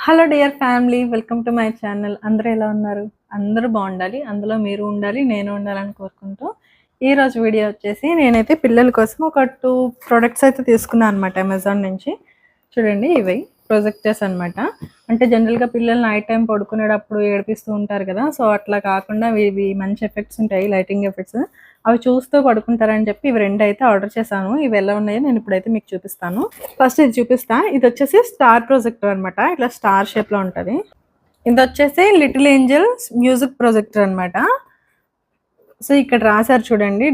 Hello dear family, welcome to my channel. అందరూ ఎలా ఉన్నారు? అందరూ బాగుండాలి, అందులో మీరు ఉండాలి, నేను ఉండాలని కోరుకుంటూ ఈరోజు వీడియో వచ్చేసి నేనైతే పిల్లల కోసం ఒక 2 ప్రొడక్ట్స్ అయితే తీసుకున్నాను అనమాట అమెజాన్ నుంచి. చూడండి, ఇవి ప్రొజెక్టర్స్ అనమాట. అంటే జనరల్గా పిల్లలు నైట్ టైం పడుకునేటప్పుడు ఏడిపిస్తూ ఉంటారు కదా, సో అట్లా కాకుండా ఇవి మంచి ఎఫెక్ట్స్ ఉంటాయి, లైటింగ్ ఎఫెక్ట్స్. అవి చూస్తూ పడుకుంటారని చెప్పి ఇవి 2 అయితే ఆర్డర్ చేశాను. ఇవి ఎలా ఉన్నాయో నేను ఇప్పుడైతే మీకు చూపిస్తాను. ఫస్ట్ ఇది చూపిస్తా. ఇది వచ్చేసి స్టార్ ప్రొజెక్టర్ అనమాట. ఇట్లా స్టార్ షేప్ లో ఉంటది. ఇది వచ్చేసి లిటిల్ ఏంజల్స్ మ్యూజిక్ ప్రొజెక్టర్ అనమాట. సో ఇక్కడ రాశారు చూడండి,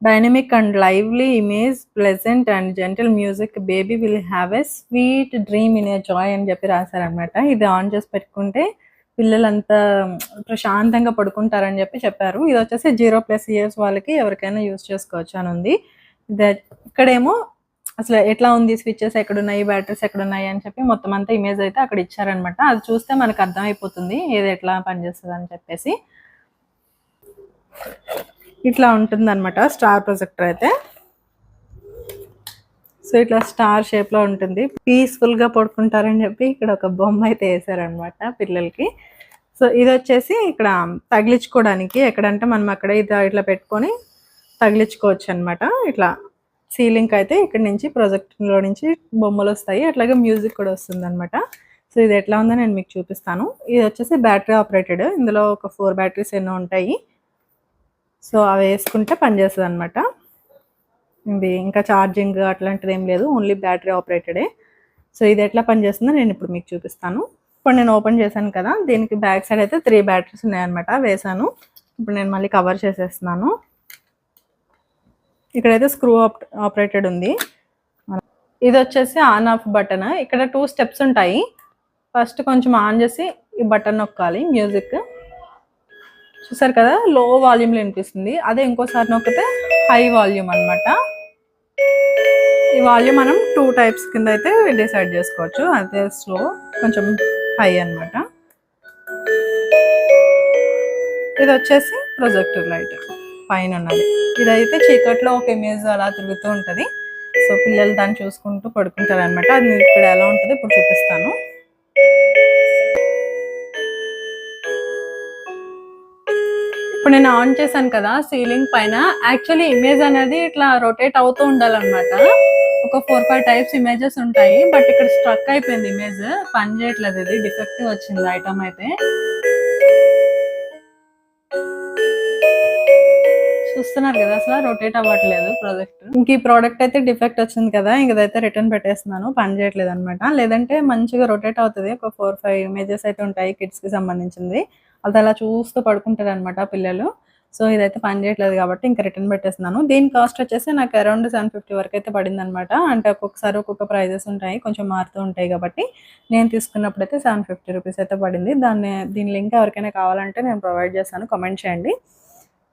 dynamic and lively image, pleasant and gentle music, baby will have a sweet dream in a Joy అని చెప్పి రాశారనమాట. ఇది ఆన్ చేసి పెట్టుకుంటే పిల్లలంతా ప్రశాంతంగా పడుకుంటారని చెప్పారు. ఇది వచ్చేసి 0+ ఇయర్స్ వాళ్ళకి ఎవరికైనా యూజ్ చేసుకోవచ్చు అని ఉంది. ఇక్కడేమో అసలు ఎట్లా ఉంది, స్విచ్చెస్ ఎక్కడున్నాయి, బ్యాటరీస్ ఎక్కడున్నాయి అని చెప్పి మొత్తం అంతా ఇమేజ్ అయితే అక్కడ ఇచ్చారనమాట. అది చూస్తే మనకు అర్థమైపోతుంది ఏది ఎట్లా పనిచేస్తుంది అని చెప్పేసి. ఇట్లా ఉంటుంది అనమాట స్టార్ ప్రొజెక్టర్ అయితే. సో ఇట్లా స్టార్ షేప్ లో ఉంటుంది. పీస్ఫుల్ గా పడుకుంటారని చెప్పి ఇక్కడ ఒక బొమ్మ అయితే వేసారనమాట పిల్లలకి. సో ఇది వచ్చేసి ఇక్కడ తగిలించుకోవడానికి, ఎక్కడంటే మనం అక్కడ ఇట్లా పెట్టుకొని తగిలించుకోవచ్చు అనమాట. ఇట్లా సీలింగ్ అయితే ఇక్కడ నుంచి ప్రొజెక్టర్లో నుంచి బొమ్మలు వస్తాయి, అట్లాగే మ్యూజిక్ కూడా వస్తుంది అనమాట. సో ఇది ఎట్లా ఉందో నేను మీకు చూపిస్తాను. ఇది వచ్చేసి బ్యాటరీ ఆపరేటెడ్. ఇందులో ఒక 4 బ్యాటరీస్ ఎన్నో ఉంటాయి. సో అవి వేసుకుంటే పనిచేస్తుంది అనమాట. ఇది ఇంకా ఛార్జింగ్ అట్లాంటిది ఏం లేదు, ఓన్లీ బ్యాటరీ ఆపరేటెడే. సో ఇది ఎట్లా పనిచేస్తుందో నేను ఇప్పుడు మీకు చూపిస్తాను. ఇప్పుడు నేను ఓపెన్ చేశాను కదా, దీనికి బ్యాక్ సైడ్ అయితే 3 బ్యాటరీస్ ఉన్నాయన్నమాట, వేసాను. ఇప్పుడు నేను మళ్ళీ కవర్ చేసేస్తున్నాను. ఇక్కడైతే స్క్రూ ఆపరేటెడ్ ఉంది. ఇది వచ్చేసి ఆన్ ఆఫ్ బటన్. ఇక్కడ 2 స్టెప్స్ ఉంటాయి. ఫస్ట్ కొంచెం ఆన్ చేసి ఈ బటన్ నొక్కాలి. మ్యూజిక్ చూసారు కదా, లో వాల్యూమ్లో వినిపిస్తుంది. అదే ఇంకోసారి నొక్కితే హై వాల్యూమ్ అనమాట. ఈ వాల్యూమ్ మనం 2 టైప్స్ కింద అయితే డిసైడ్ చేసుకోవచ్చు. అదే స్లో, కొంచెం హై అనమాట. ఇది వచ్చేసి ప్రొజెక్టర్ లైట్ పైన ఉన్నది. ఇదైతే చీకట్లో ఒక ఇమేజ్ అలా తిరుగుతూ ఉంటుంది. సో పిల్లలు దాన్ని చూసుకుంటూ పడుకుంటారు అనమాట. అది ఇక్కడ ఎలా ఉంటుంది ఇప్పుడు చూపిస్తాను. ఇప్పుడు నేను ఆన్ చేశాను కదా, సీలింగ్ పైన యాక్చువల్లీ ఇమేజ్ అనేది ఇట్లా రొటేట్ అవుతూ ఉండాలన్నమాట. ఒక 4-5 టైప్స్ ఇమేజెస్ ఉంటాయి, బట్ ఇక్కడ స్ట్రక్ అయిపోయింది ఇమేజ్, పని చేయట్లేదు. ఇది డిఫెక్టివ్ వచ్చింది ఐటమ్ అయితే. చూస్తున్నారు కదా, అసలు రొటేట్ అవ్వట్లేదు ప్రాజెక్ట్. ఇంక ఈ ప్రోడక్ట్ అయితే డిఫెక్ట్ వచ్చింది కదా, ఇంకదైతే రిటర్న్ పెట్టేస్తున్నాను, పని చేయట్లేదు అనమాట. లేదంటే మంచిగా రొటేట్ అవుతుంది. ఒక 4-5 ఇమేజెస్ అయితే ఉంటాయి కిడ్స్ కి సంబంధించింది. అది అలా చూస్తూ పడుకుంటారు అనమాట పిల్లలు. సో ఇదైతే పని చేయట్లేదు కాబట్టి ఇంకా రిటర్న్ పెట్టేస్తున్నాను. దీని కాస్ట్ వచ్చేసి నాకు అరౌండ్ 750 వరకు అయితే పడింది అనమాట. అంటే ఒక్కొక్కసారి ఒక్కొక్క ప్రైజెస్ ఉంటాయి, కొంచెం మారుతూ ఉంటాయి కాబట్టి నేను తీసుకున్నప్పుడు అయితే 750 రూపీస్ అయితే పడింది. దీని లింక్ ఎవరికైనా కావాలంటే నేను ప్రొవైడ్ చేస్తాను, కామెంట్ చేయండి.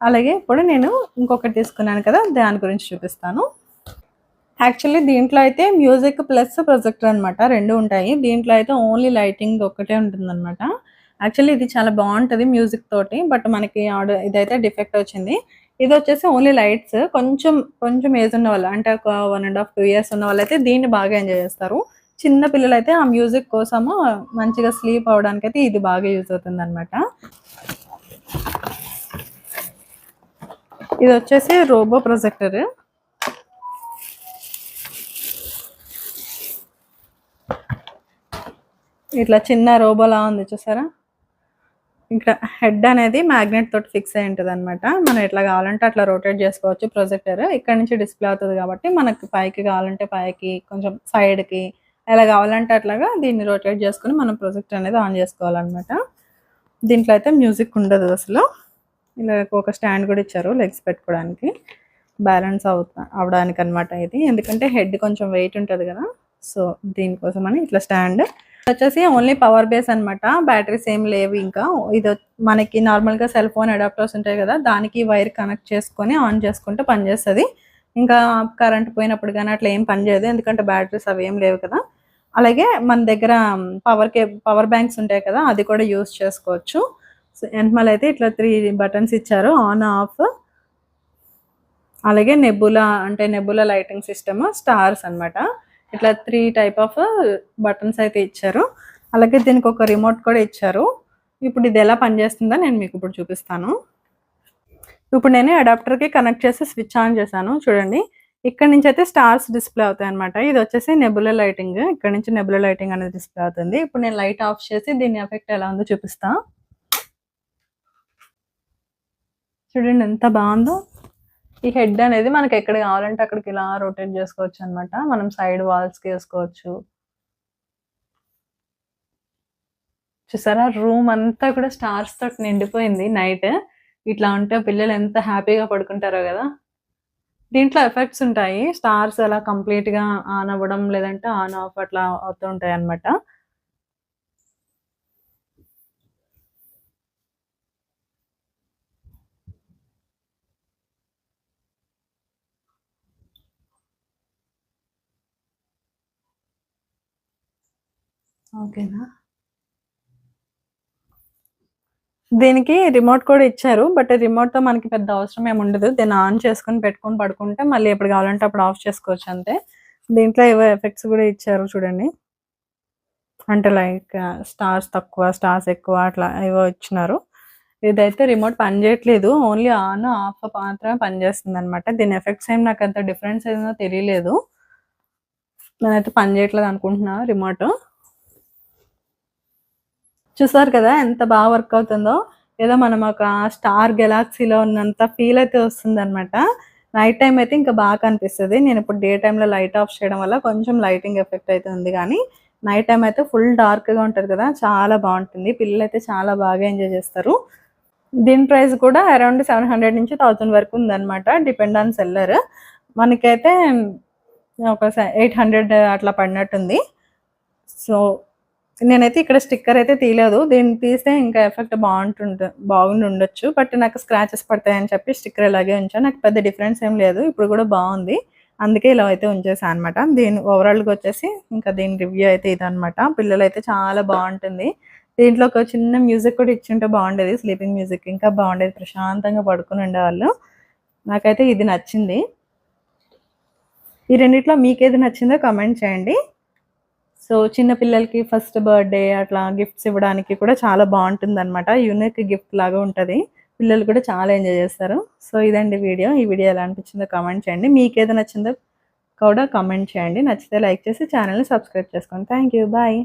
అలాగే ఇప్పుడు నేను ఇంకొకటి తీసుకున్నాను కదా, దాని గురించి చూపిస్తాను. యాక్చువల్లీ దీంట్లో అయితే మ్యూజిక్ ప్లస్ ప్రొజెక్టర్ అనమాట, 2 ఉంటాయి. దీంట్లో అయితే ఓన్లీ లైటింగ్ ఒక్కటే ఉంటుంది అనమాట. యాక్చువల్లీ ఇది చాలా బాగుంటుంది మ్యూజిక్ తోటి, బట్ మనకి ఇదైతే డిఫెక్ట్ వచ్చింది. ఇది వచ్చేసి ఓన్లీ లైట్స్. కొంచెం ఏజ్ ఉన్న వాళ్ళు, అంటే ఒక 1.5-2 ఇయర్స్ ఉన్న వాళ్ళు అయితే దీన్ని బాగా ఎంజాయ్ చేస్తారు. చిన్న పిల్లలు అయితే ఆ మ్యూజిక్ కోసము మంచిగా స్లీప్ అవడానికి అయితే ఇది బాగా యూజ్ అవుతుంది అనమాట. ఇది వచ్చేసి రోబో ప్రొజెక్టర్. ఇట్లా చిన్న రోబోలా ఉంది చూసారా. ఇక్కడ హెడ్ అనేది మ్యాగ్నెట్ తోటి ఫిక్స్ అయి ఉంటుంది అనమాట. మనం ఎట్లా కావాలంటే అట్లా రొటేట్ చేసుకోవచ్చు ప్రొజెక్టర్. ఇక్కడ నుంచి డిస్ప్లే అవుతుంది కాబట్టి మనకి పైకి కావాలంటే పైకి, కొంచెం సైడ్కి, ఎలా కావాలంటే అట్లాగా దీన్ని రొటేట్ చేసుకుని మనం ప్రొజెక్టర్ అనేది ఆన్ చేసుకోవాలన్నమాట. దీంట్లో అయితే మ్యూజిక్ ఉండదు అసలు. ఇలా ఒక స్టాండ్ కూడా ఇచ్చారు లెగ్స్ పెట్టుకోవడానికి, బ్యాలెన్స్ అవడానికి అనమాట ఇది. ఎందుకంటే హెడ్ కొంచెం వెయిట్ ఉంటుంది కదా, సో దీనికోసం అని ఇట్లా స్టాండ్. వచ్చేసి ఓన్లీ పవర్ బేస్ అనమాట, బ్యాటరీస్ ఏం లేవు. ఇంకా ఇది మనకి నార్మల్గా సెల్ ఫోన్ అడాప్టర్స్ ఉంటాయి కదా, దానికి వైర్ కనెక్ట్ చేసుకొని ఆన్ చేసుకుంటే పనిచేస్తుంది. ఇంకా కరెంట్ పోయినప్పుడు కానీ అట్లా ఏం పనిచేయదు, ఎందుకంటే బ్యాటరీస్ అవి ఏం లేవు కదా. అలాగే మన దగ్గర పవర్ బ్యాంక్స్ ఉంటాయి కదా, అది కూడా యూజ్ చేసుకోవచ్చు. సో వెనకాల అయితే ఇట్లా 3 బటన్స్ ఇచ్చారు, ఆన్ ఆఫ్. అలాగే నెబులా లైటింగ్ సిస్టమ్, స్టార్స్ అనమాట. ఇట్లా 3 టైప్ ఆఫ్ బటన్స్ అయితే ఇచ్చారు. అలాగే దీనికి ఒక రిమోట్ కూడా ఇచ్చారు. ఇప్పుడు ఇది ఎలా పనిచేస్తుందో నేను మీకు ఇప్పుడు చూపిస్తాను. ఇప్పుడు నేను అడాప్టర్‌కి కనెక్ట్ చేసి స్విచ్ ఆన్ చేశాను. చూడండి. ఇక్కడ నుంచి అయితే స్టార్స్ డిస్‌ప్లే అవుతాయన్నమాట. ఇది వచ్చేసి నెబులా లైటింగ్. ఇక్కడ నుంచి నెబులా లైటింగ్ అనేది డిస్‌ప్లే అవుతుంది. ఇప్పుడు నేను లైట్ ఆఫ్ చేసి దీని ఎఫెక్ట్ ఎలా ఉందో చూపిస్తా. చూడండి ఎంత బాగుందో. ఈ హెడ్ అనేది మనకి ఎక్కడ కావాలంటే అక్కడికి ఇలా రొటేట్ చేసుకోవచ్చు అన్నమాట. మనం సైడ్ వాల్స్‌కి వేసుకోవచ్చు. చూసారా రూమ్ అంతా కూడా స్టార్స్ తోటి నిండిపోయింది నైట్. ఇట్లా ఉంటే పిల్లలు ఎంత హ్యాపీగా పడుకుంటారో కదా. దీంట్లో ఎఫెక్ట్స్ ఉంటాయి. స్టార్స్ అలా కంప్లీట్‌గా ఆన్ అవ్వడం లేదంటే ఆన్ ఆఫ్ అట్లా అవుతూ ఉంటాయన్నమాట. ఓకేనా? దీనికి రిమోట్ కూడా ఇచ్చారు. బట్ రిమోట్‌తో మనకి పెద్ద అవసరం ఏమి ఉండదు. దీన్ని ఆన్ చేసుకొని పెట్టుకొని పడుకుంటే మళ్ళీ ఎప్పుడు కావాలంటే అప్పుడు ఆఫ్ చేసుకోవచ్చు అంతే. దీంట్లో ఏవో ఎఫెక్ట్స్ కూడా ఇచ్చారు చూడండి. అంటే లైక్ స్టార్స్ తక్కువ, స్టార్స్ ఎక్కువ అట్లా ఏవో ఇచ్చినారు. ఇదైతే రిమోట్ పనిచేయట్లేదు. ఓన్లీ ఆన్, ఆఫ్ మాత్రమే పనిచేస్తుందనమాట. దీని ఎఫెక్ట్స్ ఏమి నాకంత డిఫరెన్స్ ఏదో తెలియలేదు. నేనైతే పనిచేయట్లేదు అనుకుంటున్నా రిమోట్. చూసారు కదా ఎంత బాగా వర్క్ అవుతుందో. ఏదో మనం ఒక స్టార్ గెలాక్సీలో ఉన్నంత ఫీల్ అయితే వస్తుందనమాట. నైట్ టైమ్ అయితే ఇంకా బాగా కనిపిస్తది. నేనిప్పుడు డే టైమ్‌లో లైట్ ఆఫ్ చేయడం వల్ల కొంచెం లైటింగ్ ఎఫెక్ట్ అయితే ఉంది గానీ, నైట్ టైమ్ అయితే ఫుల్ డార్క్‌గా ఉంటది కదా! చాలా బావుంటుంది. పిల్లలైతే చాలా బాగా ఎంజాయ్ చేస్తారు. దీని ప్రైస్ కూడా అరౌండ్ 700-1000 వరకు ఉందనమాట. Depend on seller. మనకైతే ఒక 800 అట్లా పడినట్టుంది. సో, నేనైతే ఇక్కడ స్టిక్కర్ అయితే తీయలేదు. దీన్ని తీస్తే ఇంకా ఎఫెక్ట్ బాగుండుండొచ్చు. బట్ నాకు స్క్రాచెస్ పడతాయని చెప్పి స్టిక్కర్ ఇలాగే ఉంచాను. నాకు పెద్ద డిఫరెన్స్ ఏం లేదు. ఇప్పుడు కూడా బావుంది. అందుకే ఇలా అయితే ఉంచేసా అనమాట. దీని ఓవరాల్‌గా వచ్చేసి ఇంకా దీని రివ్యూ అయితే ఇదనమాట. పిల్లలైతే చాలా బావుంటుంది. దీంట్లో ఒక చిన్న మ్యూజిక్ కూడా ఇచ్చుంటే బావుండేది. స్లీపింగ్ మ్యూజిక్ ఇంకా బావుండేది. ప్రశాంతంగా పడుకొని ఉండేవాళ్ళు. నాకైతే ఇది నచ్చింది. ఈ రెండిట్లో మీకేది నచ్చిందో కామెంట్ చేయండి. సో, చిన్న పిల్లలకి ఫస్ట్ బర్త్‌డే అట్లా గిఫ్ట్స్ ఇవ్వడానికి కూడా చాలా బావుంటుందనమాట. యూనిక్ గిఫ్ట్ లాగా ఉంటది. పిల్లలు కూడా చాలా ఎంజాయ్ చేస్తారు. సో, ఇదండి వీడియో. ఈ వీడియో ఎలా అనిపించిందో కామెంట్ చేయండి. మీకేది నచ్చిందో కూడా కామెంట్ చేయండి. నచ్చితే లైక్ చేసి ఛానెల్‌ని సబ్స్క్రైబ్ చేసుకోండి. Thank you. బాయ్.